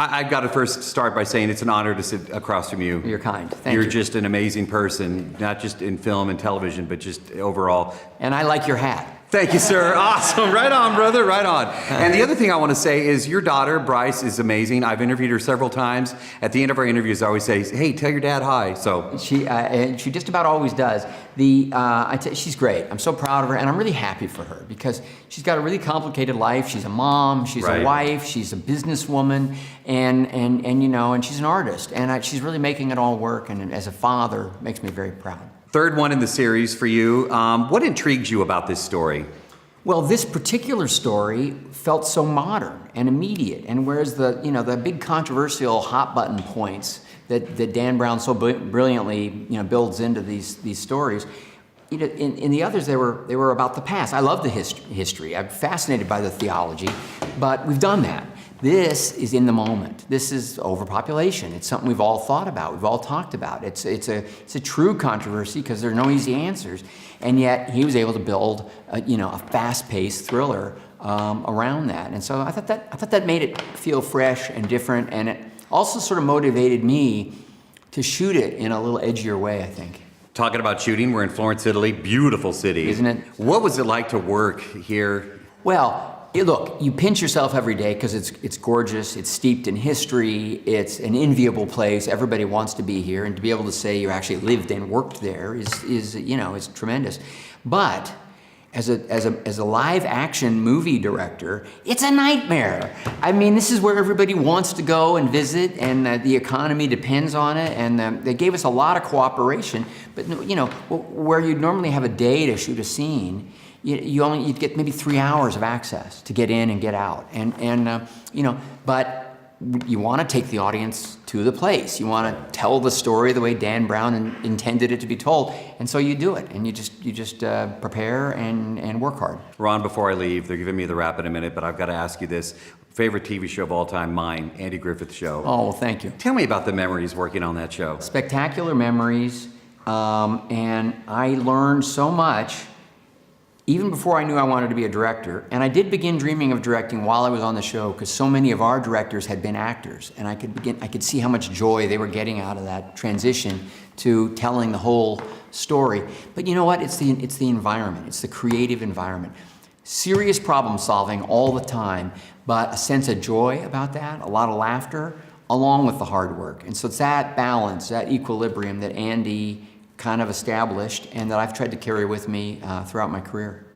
I've got to first start by saying it's an honor to sit across from you. You're kind. Thank you. You're just an amazing person, not just in film and television, but just overall. And I like your hat. Thank you, sir. Awesome. Right on, brother. Right on. And the other thing I want to say is your daughter, Bryce, is amazing. I've interviewed her several times. At the end of our interviews, I always say, hey, tell your dad hi. So She just about always does. She's great. I'm so proud of her, and I'm really happy for her because she's got a really complicated life. She's a mom, she's a wife, she's a businesswoman, and she's an artist. And she's really making it all work, and as a father, makes me very proud. Third one in the series for you. What intrigues you about this story? Well, this particular story felt so modern and immediate, and whereas the big controversial hot button points that Dan Brown so brilliantly builds into these stories, in the others they were about the past. I love the history. I'm fascinated by the theology, but we've done that. This is in the moment. This is overpopulation. It's something we've all thought about. We've all talked about. It's a true controversy because there are no easy answers, and yet he was able to build a fast-paced thriller around that. And so I thought that made it feel fresh and different, and it also sort of motivated me to shoot it in a little edgier way, I think. Talking about shooting, we're in Florence, Italy. Beautiful city. Isn't it? What was it like to work here? Well, look, you pinch yourself every day because it's gorgeous, it's steeped in history, it's an enviable place, everybody wants to be here, and to be able to say you actually lived and worked there is tremendous. But as a live action movie director, it's a nightmare. I mean, this is where everybody wants to go and visit, and the economy depends on it, and they gave us a lot of cooperation, but where you'd normally have a day to shoot a scene, you'd get maybe 3 hours of access to get in and get out, but you want to take the audience to the place. You want to tell the story the way Dan Brown intended it to be told, and so you do it, and you just prepare and work hard. Ron, before I leave, they're giving me the wrap in a minute, but I've got to ask you this. Favorite TV show of all time, mine, Andy Griffith Show. Oh, well, thank you. Tell me about the memories working on that show. Spectacular memories, and I learned so much even before I knew I wanted to be a director. And I did begin dreaming of directing while I was on the show because so many of our directors had been actors, and I could see how much joy they were getting out of that transition to telling the whole story. But you know what? It's the environment. It's the creative environment. Serious problem solving all the time, but a sense of joy about that, a lot of laughter, along with the hard work. And so it's that balance, that equilibrium that Andy kind of established and that I've tried to carry with me throughout my career.